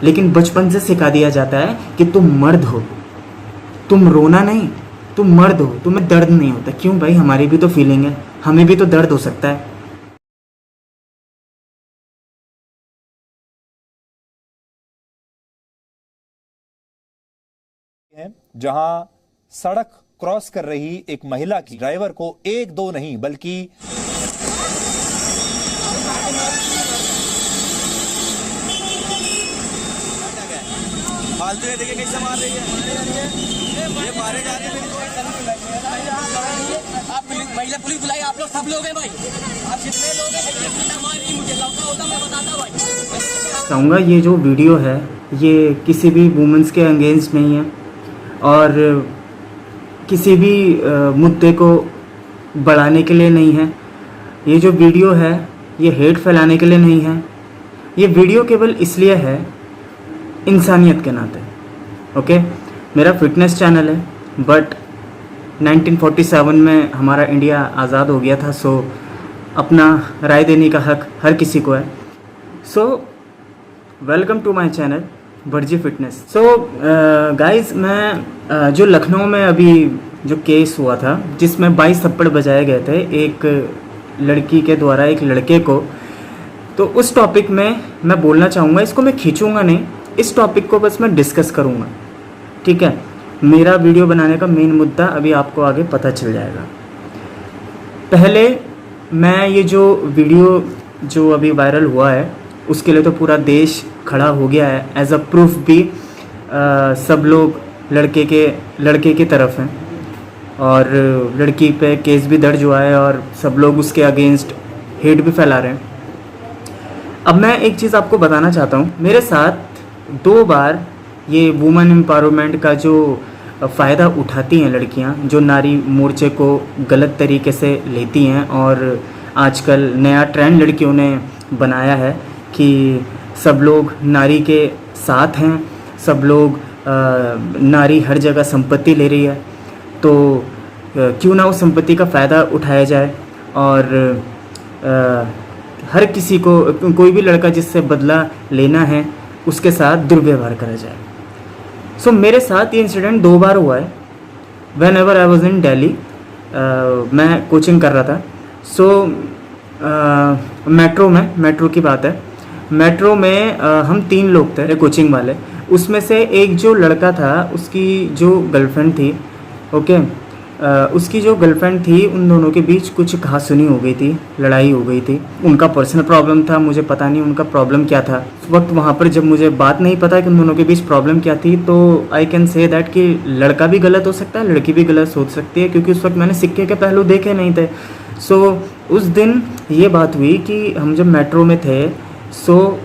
लेकिन बचपन से सिखा दिया जाता है कि तुम मर्द हो, तुम रोना नहीं, तुम मर्द हो, तुम्हें दर्द नहीं होता। क्यों भाई, हमारी भी तो फीलिंग है, हमें भी तो दर्द हो सकता है। है जहां सड़क क्रॉस कर रही एक महिला की ड्राइवर को एक दो नहीं बल्कि फालतू देखिए कैसे मार रही है, ये मारे जा रहे हैं। आप महिला पुलिस बुलाई, आप लोग सब लोग हैं भाई, आप जितने लोग हैं मार रही, मुझे लौटा होता मैं बताता भाई। चाहूँगा ये जो वीडियो है ये किसी भी वुमेंस के अगेंस्ट नहीं है और किसी भी मुद्दे को बढ़ाने के लिए नहीं है। ये जो वीडियो है ये हेट फैलाने के लिए नहीं है। ये वीडियो केवल इसलिए है इंसानियत के नाते। ओके, मेरा फिटनेस चैनल है बट 1947 में हमारा इंडिया आज़ाद हो गया था, सो अपना राय देने का हक हर किसी को है। So welcome to my channel Bhatji fitness. So guys, मैं जो लखनऊ में अभी जो केस हुआ था जिसमें 22 थप्पड़ बजाए गए थे एक लड़की के द्वारा एक लड़के को, तो उस टॉपिक में मैं बोलना चाहूँगा। इसको मैं खींचूँगा नहीं, इस टॉपिक को बस मैं डिस्कस करूँगा, ठीक है। मेरा वीडियो बनाने का मेन मुद्दा अभी आपको आगे पता चल जाएगा। पहले मैं ये जो वीडियो जो अभी वायरल हुआ है उसके लिए तो पूरा देश खड़ा हो गया है। एज अ प्रूफ भी सब लोग लड़के की तरफ हैं और लड़की पे केस भी दर्ज हुआ है और सब लोग उसके अगेंस्ट हेट भी फैला रहे हैं। अब मैं एक चीज़ आपको बताना चाहता हूँ, मेरे साथ 2 बार ये वुमेन एम्पावरमेंट का जो फ़ायदा उठाती हैं लड़कियाँ, जो नारी मोर्चे को गलत तरीके से लेती हैं और आजकल नया ट्रेंड लड़कियों ने बनाया है कि सब लोग नारी के साथ हैं, सब लोग नारी हर जगह संपत्ति ले रही है, तो क्यों ना उस संपत्ति का फ़ायदा उठाया जाए और हर किसी को, कोई भी लड़का जिससे बदला लेना है उसके साथ दुर्व्यवहार करा जाए। सो मेरे साथ ये इंसिडेंट 2 बार हुआ है। When ever I was in Delhi, मैं कोचिंग कर रहा था। सो मेट्रो की बात है। मेट्रो में हम 3 लोग थे कोचिंग वाले। उसमें से एक जो लड़का था उसकी जो गर्लफ्रेंड थी, ओके, उसकी जो गर्लफ्रेंड थी उन दोनों के बीच कुछ कहासुनी हो गई थी, लड़ाई हो गई थी। उनका पर्सनल प्रॉब्लम था, मुझे पता नहीं उनका प्रॉब्लम क्या था उस वक्त। वहाँ पर जब मुझे बात नहीं पता कि उन दोनों के बीच प्रॉब्लम क्या थी, तो आई कैन से दैट कि लड़का भी गलत हो सकता है, लड़की भी गलत सोच सकती है, क्योंकि उस वक्त मैंने सिक्के के पहलू देखे नहीं थे। सो उस दिन ये बात हुई कि हम जब मेट्रो में थे, सो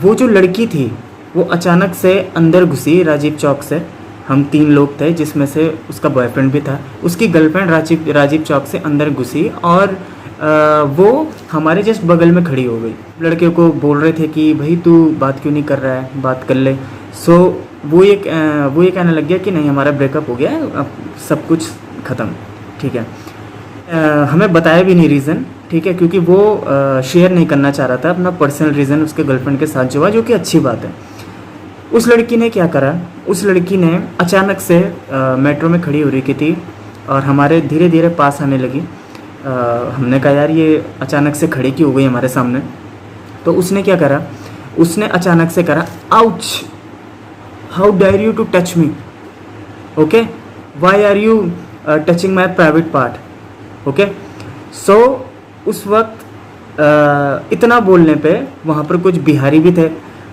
वो जो लड़की थी वो अचानक से अंदर घुसी राजीव चौक से। हम 3 लोग थे जिसमें से उसका बॉयफ्रेंड भी था। उसकी गर्लफ्रेंड राजीव चौक से अंदर घुसी और वो हमारे जस्ट बगल में खड़ी हो गई। लड़के को बोल रहे थे कि भाई तू बात क्यों नहीं कर रहा है, बात कर ले। सो वो ये कहने लग गया कि नहीं, हमारा ब्रेकअप हो गया है, अब सब कुछ ख़त्म, ठीक है। हमें बताया भी नहीं रीज़न, ठीक है, क्योंकि वो शेयर नहीं करना चाह रहा था अपना पर्सनल रीज़न उसके गर्लफ्रेंड के साथ जो है, जो कि अच्छी बात है। उस लड़की ने क्या करा, उस लड़की ने अचानक से मेट्रो में खड़ी हो रही थी और हमारे धीरे धीरे पास आने लगी। हमने कहा यार ये अचानक से खड़ी क्यों हो गई हमारे सामने। तो उसने क्या करा, उसने अचानक से करा, ouch, how dare you to touch me, okay, why are you touching my private part, okay. So उस वक्त इतना बोलने पे वहाँ पर कुछ बिहारी भी थे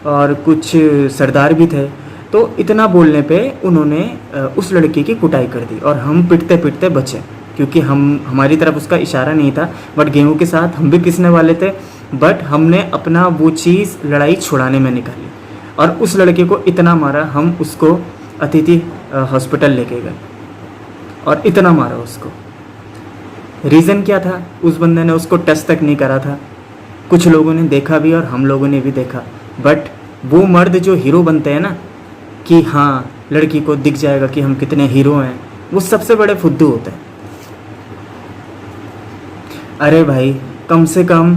और कुछ सरदार भी थे, तो इतना बोलने पे उन्होंने उस लड़की की कुटाई कर दी और हम पिटते पिटते बचे, क्योंकि हमारी तरफ उसका इशारा नहीं था, बट गेहूं के साथ हम भी पिसने वाले थे। बट हमने अपना वो चीज़ लड़ाई छुड़ाने में निकाली और उस लड़के को इतना मारा, हम उसको अतिथि हॉस्पिटल लेके गए और इतना मारा उसको। रीज़न क्या था, उस बंदे ने उसको टच तक नहीं करा था। कुछ लोगों ने देखा भी और हम लोगों ने भी देखा, बट वो मर्द जो हीरो बनते हैं ना कि हाँ लड़की को दिख जाएगा कि हम कितने हीरो हैं, वो सबसे बड़े फुद्दू होते हैं। अरे भाई, कम से कम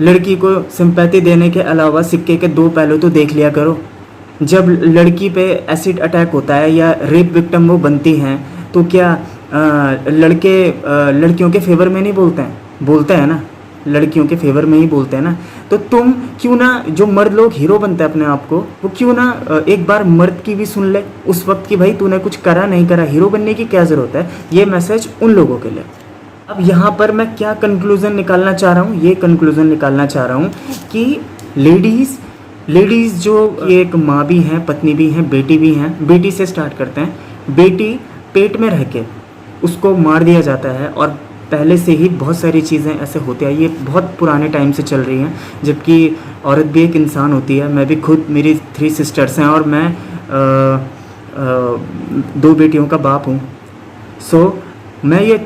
लड़की को सिंपैथी देने के अलावा सिक्के के दो पहलू तो देख लिया करो। जब लड़की पे एसिड अटैक होता है या रेप विक्टिम वो बनती हैं, तो क्या लड़कियों के फेवर में नहीं बोलते हैं? बोलते हैं ना, लड़कियों के फेवर में ही बोलते हैं ना। तो तुम क्यों ना, जो मर्द लोग हीरो बनते हैं अपने आप को, वो क्यों ना एक बार मर्द की भी सुन ले उस वक्त की, भाई तूने कुछ करा नहीं करा, हीरो बनने की क्या ज़रूरत है। ये मैसेज उन लोगों के लिए। अब यहाँ पर मैं क्या कंक्लूज़न निकालना चाह रहा हूँ, ये कंक्लूज़न निकालना चाह रहा हूँ कि लेडीज़ जो एक माँ भी हैं, पत्नी भी हैं, बेटी भी हैं। बेटी से स्टार्ट करते हैं। बेटी पेट में रह के उसको मार दिया जाता है, और पहले से ही बहुत सारी चीज़ें ऐसे होती हैं, ये बहुत पुराने टाइम से चल रही हैं। जबकि औरत भी एक इंसान होती है। मैं भी खुद, मेरी 3 सिस्टर्स हैं और मैं 2 बेटियों का बाप हूँ। सो मैं ये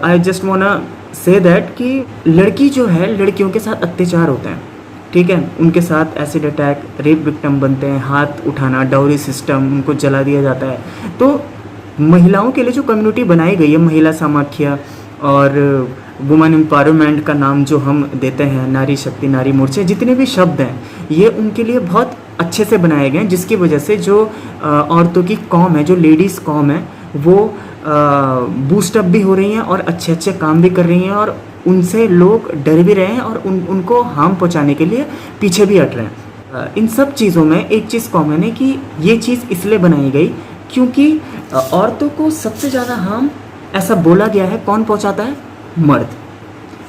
आई जस्ट वांना से दैट कि लड़की जो है, लड़कियों के साथ अत्याचार होते हैं, ठीक है, उनके साथ एसिड अटैक, रेप विक्टिम बनते हैं, हाथ उठाना, डाउरी सिस्टम, उनको जला दिया जाता है। तो महिलाओं के लिए जो कम्युनिटी बनाई गई है, महिला समाख्या और वुमेन एम्पावरमेंट का नाम जो हम देते हैं, नारी शक्ति, नारी मोर्चे, जितने भी शब्द हैं, ये उनके लिए बहुत अच्छे से बनाए गए हैं, जिसकी वजह से जो औरतों की कौम है, जो लेडीज़ कौम है, वो बूस्टअप भी हो रही हैं और अच्छे अच्छे काम भी कर रही हैं, और उनसे लोग डर भी रहे हैं और उनको हार्म पहुंचाने के लिए पीछे भी हट रहे हैं। इन सब चीज़ों में एक चीज़ कॉमन है कि ये चीज़ इसलिए बनाई गई क्योंकि औरतों को सबसे ज़्यादा हार्म, ऐसा बोला गया है, कौन पहुंचाता है? मर्द,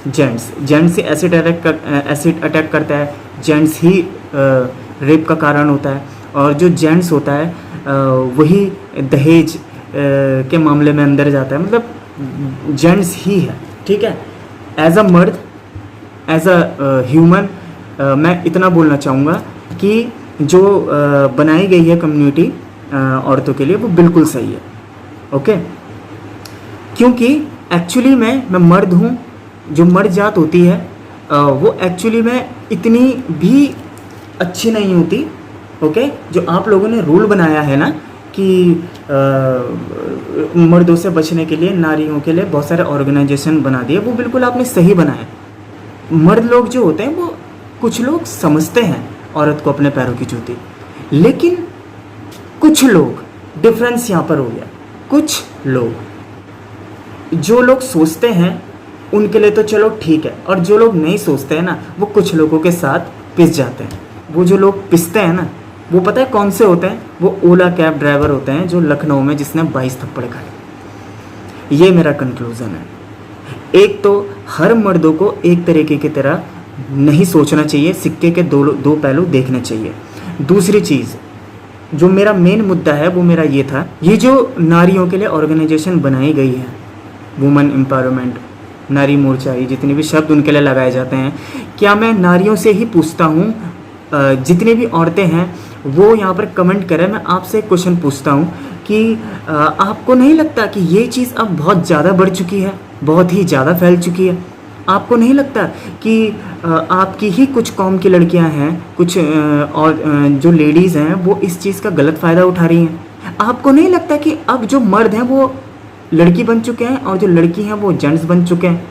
जेंट्स ही एसिड अटैक करता है, जेंट्स ही रेप का कारण होता है, और जो जेंट्स होता है वही दहेज के मामले में अंदर जाता है। मतलब जेंट्स ही है, ठीक है। एज अ मर्द, एज अ ह्यूमन, मैं इतना बोलना चाहूँगा कि जो बनाई गई है कम्युनिटी औरतों के लिए, वो बिल्कुल सही है, ओके। क्योंकि एक्चुअली मैं मर्द हूँ। जो मर्द जात होती है वो एक्चुअली में इतनी भी अच्छी नहीं होती, ओके। जो आप लोगों ने रूल बनाया है ना कि मर्दों से बचने के लिए, नारियों के लिए बहुत सारे ऑर्गेनाइजेशन बना दिए, वो बिल्कुल आपने सही बनाया। मर्द लोग जो होते हैं, वो कुछ लोग समझते हैं औरत को अपने पैरों की जूती, लेकिन कुछ लोग, डिफरेंस यहाँ पर हो गया, कुछ लोग, जो लोग सोचते हैं उनके लिए तो चलो ठीक है, और जो लोग नहीं सोचते हैं ना, वो कुछ लोगों के साथ पिस जाते हैं। वो जो लोग पिसते हैं ना, वो पता है कौन से होते हैं? वो ओला कैब ड्राइवर होते हैं जो लखनऊ में जिसने 22 थप्पड़ खाए। ये मेरा कंक्लूज़न है। एक तो हर मर्दों को एक तरीके की तरह नहीं सोचना चाहिए, सिक्के के दो पहलू देखने चाहिए। दूसरी चीज़, जो मेरा मेन मुद्दा है वो मेरा ये था, ये जो नारियों के लिए ऑर्गेनाइजेशन बनाई गई है, वुमेन एम्पावरमेंट, नारी मोर्चा, ये जितने भी शब्द उनके लिए लगाए जाते हैं, क्या मैं नारियों से ही पूछता हूँ, जितनी भी औरतें हैं वो यहाँ पर कमेंट करें, मैं आपसे एक क्वेश्चन पूछता हूँ कि आपको नहीं लगता कि ये चीज़ अब बहुत ज़्यादा बढ़ चुकी है, बहुत ही ज़्यादा फैल चुकी है? आपको नहीं लगता कि आपकी ही कुछ कौम की लड़कियाँ हैं, कुछ और जो लेडीज़ हैं, वो इस चीज़ का गलत फ़ायदा उठा रही हैं? आपको नहीं लगता कि अब जो मर्द हैं वो लड़की बन चुके हैं और जो लड़की हैं वो जेंट्स बन चुके हैं?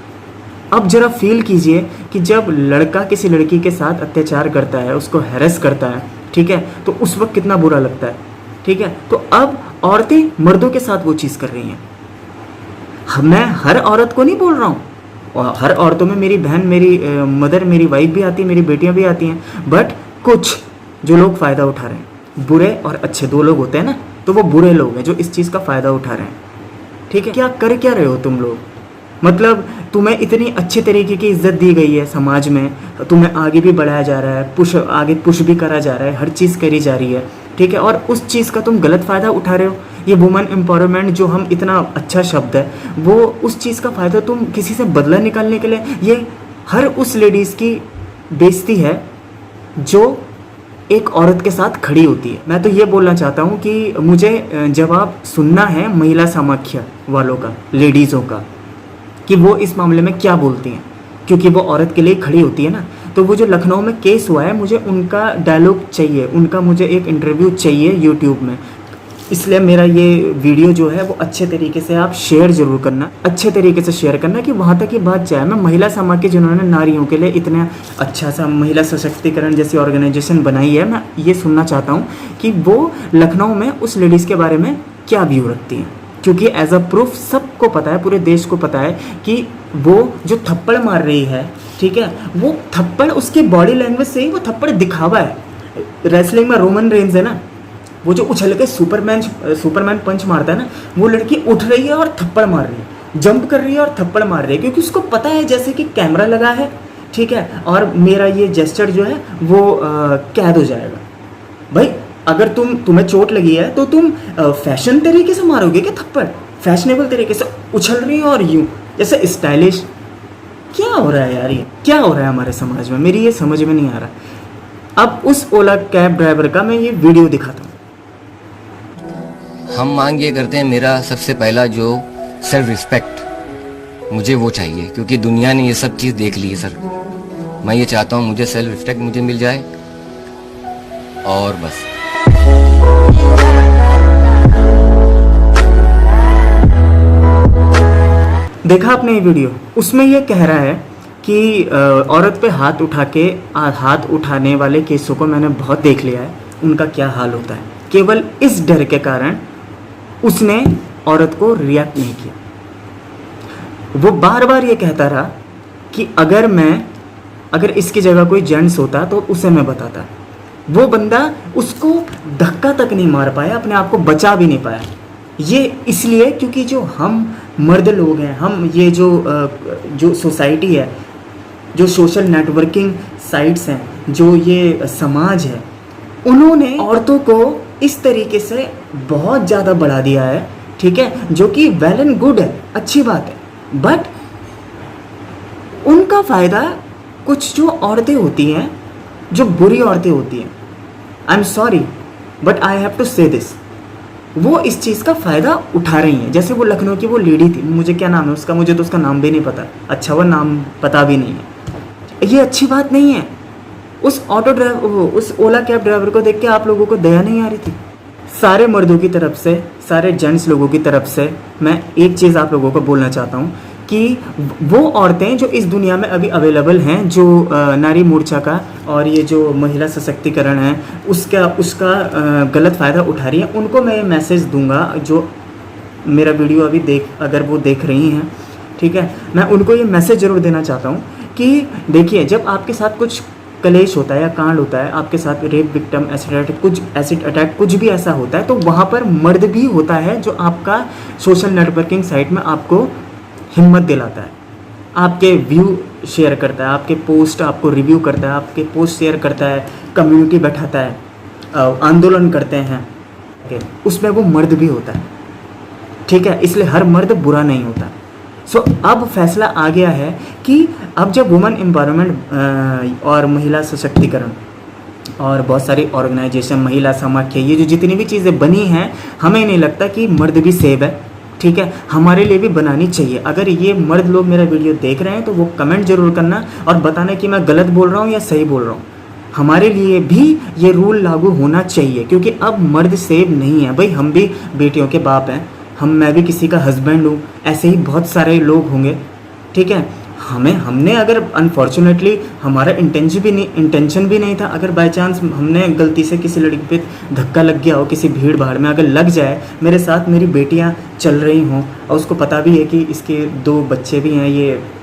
अब ज़रा फील कीजिए कि जब लड़का किसी लड़की के साथ अत्याचार करता है, उसको हैरेस करता है, ठीक है, तो उस वक्त कितना बुरा लगता है, ठीक है। तो अब औरतें मर्दों के साथ वो चीज़ कर रही हैं। मैं हर औरत को नहीं बोल रहा हूँ, और हर औरतों में मेरी बहन, मेरी मदर, मेरी वाइफ भी आती है, मेरी बेटियाँ भी आती हैं, बट कुछ जो लोग फ़ायदा उठा रहे हैं, बुरे और अच्छे दो लोग होते हैं ना, तो वो बुरे लोग हैं जो इस चीज़ का फ़ायदा उठा रहे हैं, ठीक है। क्या कर क्या रहे हो तुम लोग? मतलब तुम्हें इतनी अच्छे तरीके की इज्जत दी गई है समाज में, तुम्हें आगे भी बढ़ाया जा रहा है, आगे पुश भी करा जा रहा है, हर चीज़ करी जा रही है, ठीक है, और उस चीज़ का तुम गलत फ़ायदा उठा रहे हो। ये वुमेन एम्पावरमेंट जो हम इतना अच्छा शब्द है, वो उस चीज़ का फ़ायदा तुम किसी से बदला निकालने के लिए, ये हर उस लेडीज़ की बेइज्जती है जो एक औरत के साथ खड़ी होती है। मैं तो ये बोलना चाहता हूँ कि मुझे जवाब सुनना है महिला समाख्या वालों का, लेडीज़ों का, कि वो इस मामले में क्या बोलती हैं, क्योंकि वो औरत के लिए खड़ी होती है ना। तो वो जो लखनऊ में केस हुआ है, मुझे उनका डायलॉग चाहिए, उनका मुझे एक इंटरव्यू चाहिए यूट्यूब में। इसलिए मेरा ये वीडियो जो है वो अच्छे तरीके से आप शेयर ज़रूर करना, अच्छे तरीके से शेयर करना कि वहाँ तक ये बात जाए। मैं महिला समाज के जिन्होंने नारियों के लिए इतना अच्छा सा महिला सशक्तिकरण जैसी ऑर्गेनाइजेशन बनाई है, मैं ये सुनना चाहता हूँ कि वो लखनऊ में उस लेडीज़ के बारे में क्या व्यू रखती हैं, क्योंकि एज अ प्रूफ सबको पता है, पूरे देश को पता है कि वो जो थप्पड़ मार रही है, ठीक है, वो थप्पड़ उसकी बॉडी लैंग्वेज से ही वो थप्पड़ दिखावा है। रेसलिंग में रोमन रेंज है ना, वो जो उछल के सुपरमैन पंच मारता है ना, वो लड़की उठ रही है और थप्पड़ मार रही है, जंप कर रही है और थप्पड़ मार रही है, क्योंकि उसको पता है जैसे कि कैमरा लगा है, ठीक है, और मेरा ये जेस्चर जो है वो कैद हो जाएगा। भाई अगर तुम्हें चोट लगी है तो तुम फैशन तरीके से मारोगे क्या थप्पड़, फैशनेबल तरीके से उछल रही हो और यूं जैसे स्टाइलिश। क्या हो रहा है यार, ये क्या हो रहा है हमारे समाज में, मेरी ये समझ में नहीं आ रहा। अब उस ओला कैब ड्राइवर का मैं ये वीडियो दिखाता हूँ। हम मांग ये करते हैं, मेरा सबसे पहला जो सेल्फ रिस्पेक्ट मुझे वो चाहिए, क्योंकि दुनिया ने ये सब चीज़ देख ली है सर। मैं ये चाहता हूँ मुझे सेल्फ रिस्पेक्ट मुझे मिल जाए और बस। देखा आपने ये वीडियो, उसमें ये कह रहा है कि औरत पे हाथ उठाने वाले केसों को मैंने बहुत देख लिया है, उनका क्या हाल होता है। केवल इस डर के कारण उसने औरत को रिएक्ट नहीं किया। वो बार बार ये कहता रहा कि अगर इसकी जगह कोई जेंट्स होता तो उसे मैं बताता। वो बंदा उसको धक्का तक नहीं मार पाया, अपने आप को बचा भी नहीं पाया। ये इसलिए क्योंकि जो हम मर्द लोग हैं, हम ये जो सोसाइटी है, जो सोशल नेटवर्किंग साइट्स हैं, जो ये समाज है, उन्होंने औरतों को इस तरीके से बहुत ज़्यादा बढ़ा दिया है, ठीक है, जो कि वेल एंड गुड है, अच्छी बात है। बट उनका फ़ायदा कुछ जो औरतें होती हैं, जो बुरी औरतें होती हैं, I am sorry but I have to say this, वो इस चीज़ का फ़ायदा उठा रही हैं। जैसे वो लखनऊ की वो लेडी थी, मुझे क्या नाम है उसका, मुझे तो उसका नाम भी नहीं पता, अच्छा वो नाम पता भी नहीं है। ये अच्छी बात नहीं है। उस ओला कैब ड्राइवर को देख के आप लोगों को दया नहीं आ रही थी? सारे मर्दों की तरफ से, सारे जेंट्स लोगों की तरफ से मैं एक चीज़ आप लोगों को बोलना चाहता हूँ कि वो औरतें जो इस दुनिया में अभी अवेलेबल हैं, जो नारी मोर्चा का और ये जो महिला सशक्तिकरण है उसका गलत फ़ायदा उठा रही हैं, उनको मैं ये मैसेज दूंगा, जो मेरा वीडियो अभी अगर वो देख रही हैं, ठीक है, मैं उनको ये मैसेज ज़रूर देना चाहता हूँ कि देखिए, जब आपके साथ कुछ कलेश होता है या कांड होता है, आपके साथ रेप विक्टिम, एसिड अटैक कुछ भी ऐसा होता है, तो वहाँ पर मर्द भी होता है जो आपका सोशल नेटवर्किंग साइट में आपको हिम्मत दिलाता है, आपके व्यू शेयर करता है, आपके पोस्ट आपको रिव्यू करता है, आपके पोस्ट शेयर करता है, कम्युनिटी बैठाता है, आंदोलन करते हैं, उसमें वो मर्द भी होता है, ठीक है, इसलिए हर मर्द बुरा नहीं होता। सो अब फैसला आ गया है कि अब जब वुमेन एम्पावरमेंट और महिला सशक्तिकरण और बहुत सारी ऑर्गेनाइजेशन, महिला समाख्य, ये जो जितनी भी चीज़ें बनी हैं, हमें नहीं लगता कि मर्द भी सेव है, ठीक है, हमारे लिए भी बनानी चाहिए। अगर ये मर्द लोग मेरा वीडियो देख रहे हैं तो वो कमेंट जरूर करना और बताना कि मैं गलत बोल रहा हूँ या सही बोल रहा हूँ। हमारे लिए भी ये रूल लागू होना चाहिए, क्योंकि अब मर्द सेव नहीं है। भाई हम भी बेटियों के बाप हैं, मैं भी किसी का हस्बैंड हूँ, ऐसे ही बहुत सारे लोग होंगे, ठीक है। हमने अगर अनफॉर्चुनेटली हमारा इंटेंशन भी नहीं था, अगर बाय चांस हमने गलती से किसी लड़की पे धक्का लग गया हो, किसी भीड़ भाड़ में अगर लग जाए, मेरे साथ मेरी बेटियां चल रही हों और उसको पता भी है कि इसके 2 बच्चे भी हैं,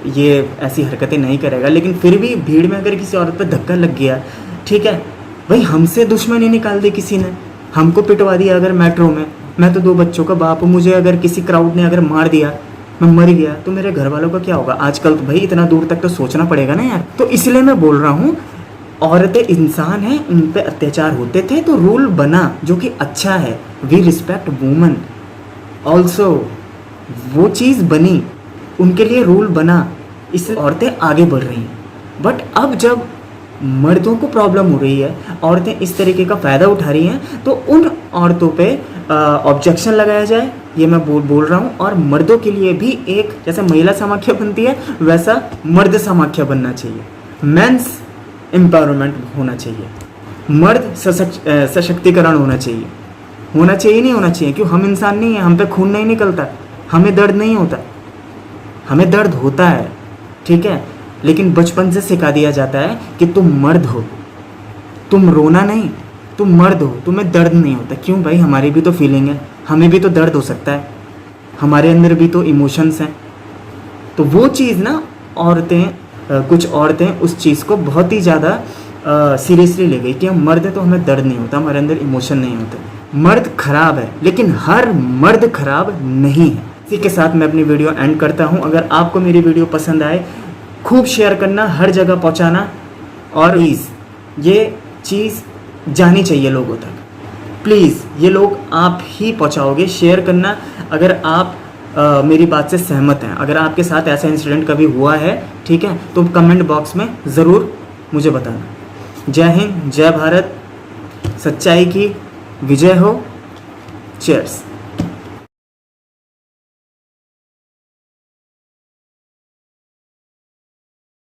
ये ऐसी हरकतें नहीं करेगा, लेकिन फिर भी भीड़ में अगर किसी औरत पे धक्का लग गया, ठीक है, भाई हमसे दुश्मनी निकाल दी किसी ने, हमको पिटवा दिया अगर मेट्रो में, मैं तो 2 बच्चों का बाप हूँ, मुझे अगर किसी क्राउड ने अगर मार दिया, मैं मर गया, तो मेरे घर वालों का क्या होगा? आजकल तो भाई इतना दूर तक तो सोचना पड़ेगा ना यार। तो इसलिए मैं बोल रहा हूँ, औरतें इंसान हैं, उन पे अत्याचार होते थे, तो रूल बना जो कि अच्छा है, वी रिस्पेक्ट वुमन ऑल्सो, वो चीज़ बनी, उनके लिए रूल बना, इसलिए औरतें आगे बढ़ रही हैं। बट अब जब मर्दों को प्रॉब्लम हो रही है, औरतें इस तरीके का फ़ायदा उठा रही हैं, तो उन औरतों पे ऑब्जेक्शन लगाया जाए, ये मैं बोल रहा हूँ। और मर्दों के लिए भी एक, जैसे महिला समाख्या बनती है वैसा मर्द समाख्या बनना चाहिए, मेंस एम्पावरमेंट होना चाहिए, मर्द सशक्तिकरण होना चाहिए, होना चाहिए नहीं होना चाहिए, क्यों? हम इंसान नहीं हैं, हम पे खून नहीं निकलता, हमें दर्द नहीं होता। हमें दर्द होता है, ठीक है, लेकिन बचपन से सिखा दिया जाता है कि तुम मर्द हो, तुम रोना नहीं, तुम मर्द हो, तुम्हें दर्द नहीं होता। क्यों भाई? हमारी भी तो फीलिंग है, हमें भी तो दर्द हो सकता है, हमारे अंदर भी तो इमोशंस हैं। तो वो चीज़ ना कुछ औरतें उस चीज़ को बहुत ही ज़्यादा सीरियसली ले गई कि हम मर्द हैं तो हमें दर्द नहीं होता, हमारे अंदर इमोशन नहीं होता। मर्द खराब है, लेकिन हर मर्द खराब नहीं है। इसी के साथ मैं अपनी वीडियो एंड करता हूँ। अगर आपको मेरी वीडियो पसंद आए, खूब शेयर करना, हर जगह पहुँचाना, और प्लीज़ ये चीज़ जानी चाहिए लोगों तक। प्लीज़ ये लोग आप ही पहुँचाओगे, शेयर करना। अगर आप मेरी बात से सहमत हैं, अगर आपके साथ ऐसा इंसिडेंट कभी हुआ है, ठीक है, तो कमेंट बॉक्स में ज़रूर मुझे बताना। जय हिंद, जय भारत, सच्चाई की विजय हो। चीयर्स।